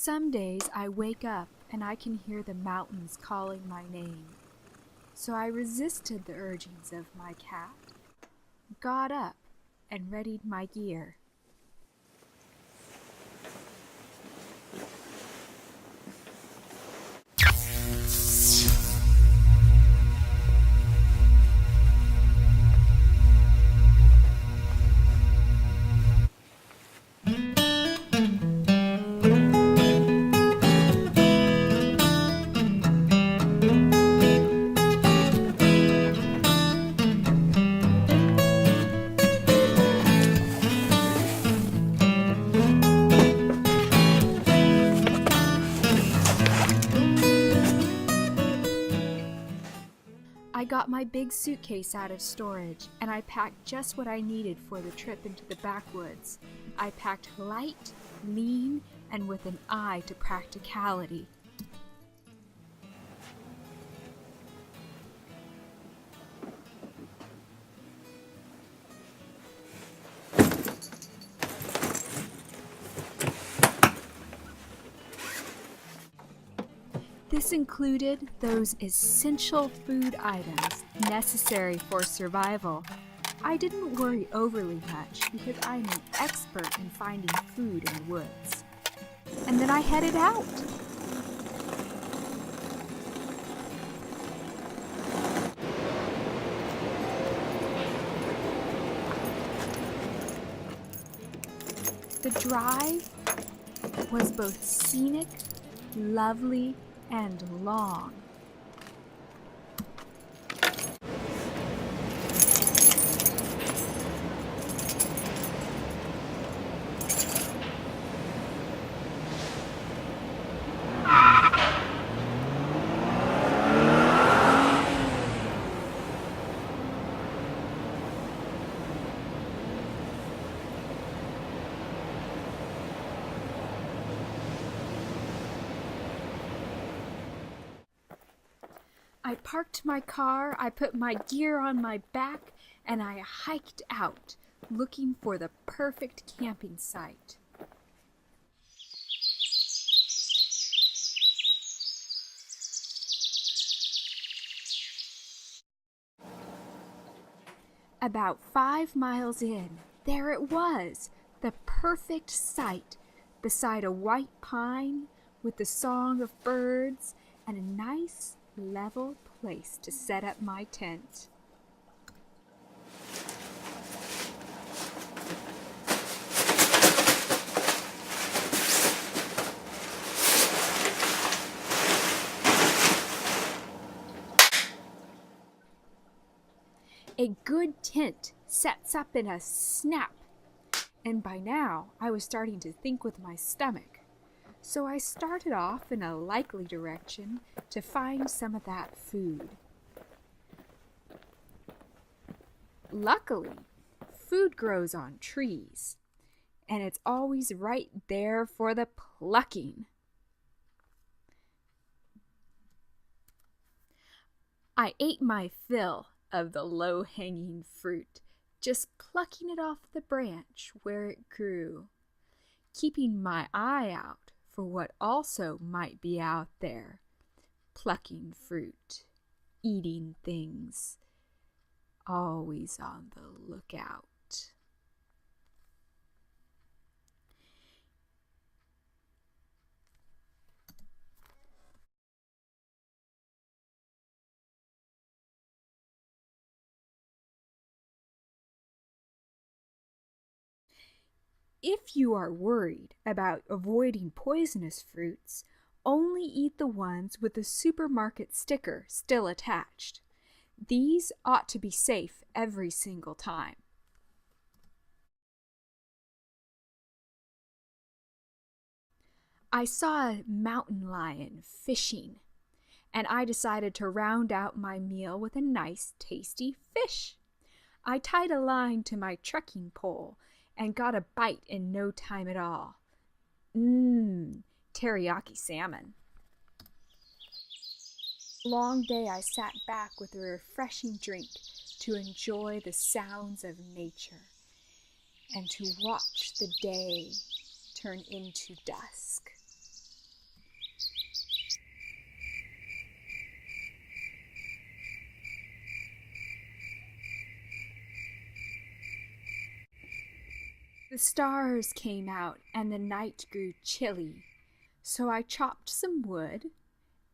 Some days I wake up and I can hear the mountains calling my name. So I resisted the urgings of my cat, got up and readied my gear. I got my big suitcase out of storage, and I packed just what I needed for the trip into the backwoods. I packed light, lean, and with an eye to practicality. This included those essential food items necessary for survival. I didn't worry overly much because I'm an expert in finding food in the woods. And then I headed out. The drive was both scenic, lovely, and long. I parked my car, I put my gear on my back, and I hiked out, looking for the perfect camping site. About 5 miles in, there it was, the perfect site, beside a white pine with the song of birds and a nice level place to set up my tent. A good tent sets up in a snap, and by now I was starting to think with my stomach. So I started off in a likely direction to find some of that food. Luckily, food grows on trees, and it's always right there for the plucking. I ate my fill of the low-hanging fruit, just plucking it off the branch where it grew, keeping my eye out for what also might be out there, plucking fruit, eating things, always on the lookout. If you are worried about avoiding poisonous fruits, only eat the ones with the supermarket sticker still attached. These ought to be safe every single time. I saw a mountain lion fishing, and I decided to round out my meal with a nice, tasty fish. I tied a line to my trekking pole and got a bite in no time at all. Teriyaki salmon. Long day I sat back with a refreshing drink to enjoy the sounds of nature and to watch the day turn into dusk. The stars came out and the night grew chilly, so I chopped some wood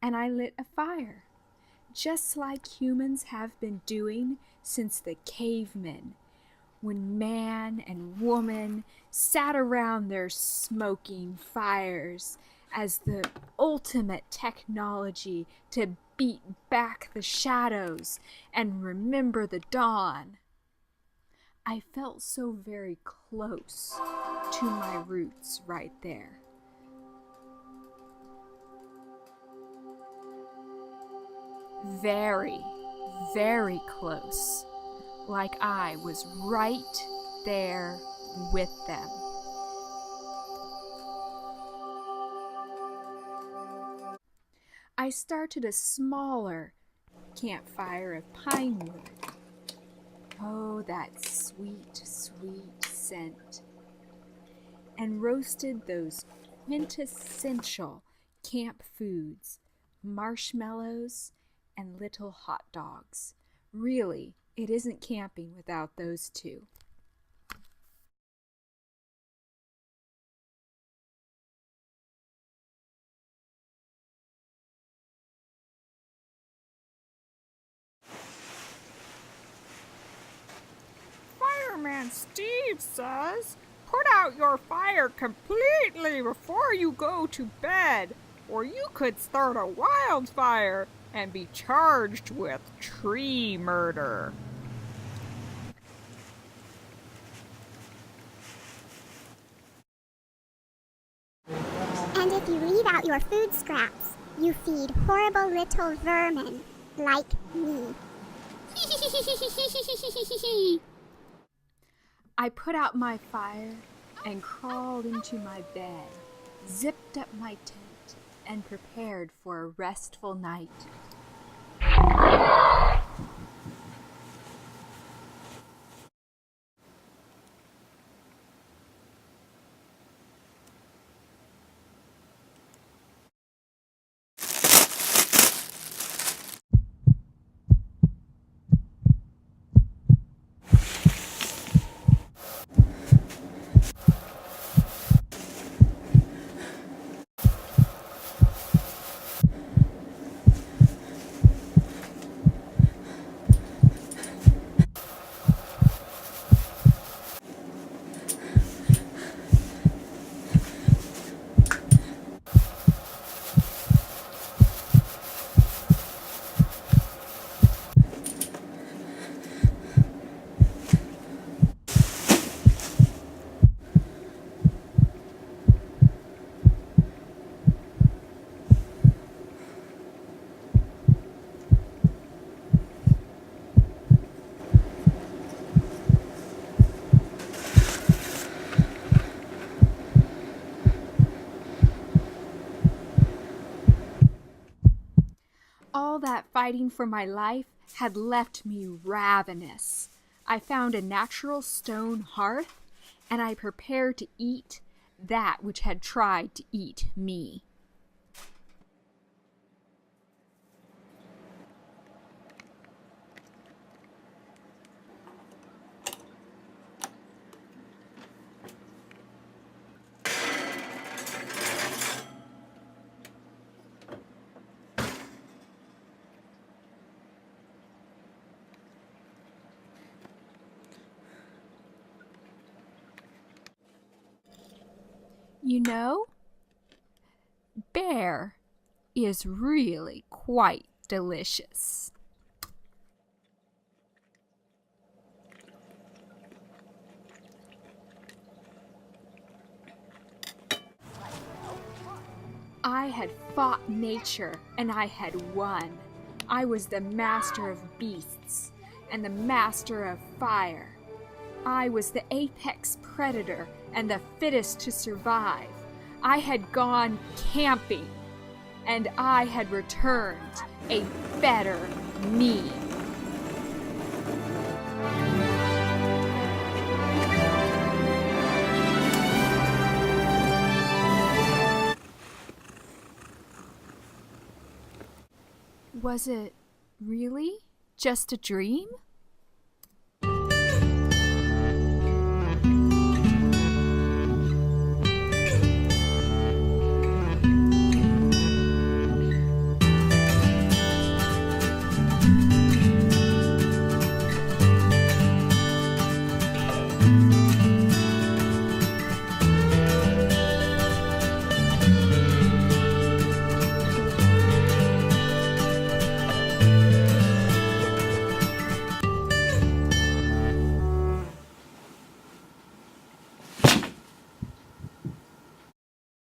and I lit a fire, just like humans have been doing since the cavemen, when man and woman sat around their smoking fires as the ultimate technology to beat back the shadows and remember the dawn. I felt so very close to my roots right there. Very, very close, like I was right there with them. I started a smaller campfire of pine wood. Oh, that sweet, sweet scent. And roasted those quintessential camp foods, marshmallows and little hot dogs. Really, it isn't camping without those two. Fireman Steve says, put out your fire completely before you go to bed, or you could start a wildfire and be charged with tree murder. And if you leave out your food scraps, you feed horrible little vermin like me. I put out my fire and crawled into my bed, zipped up my tent, and prepared for a restful night. All that fighting for my life had left me ravenous. I found a natural stone hearth, and I prepared to eat that which had tried to eat me. You know, bear is really quite delicious. I had fought nature and I had won. I was the master of beasts and the master of fire. I was the apex predator and the fittest to survive. I had gone camping, and I had returned a better me. Was it really just a dream?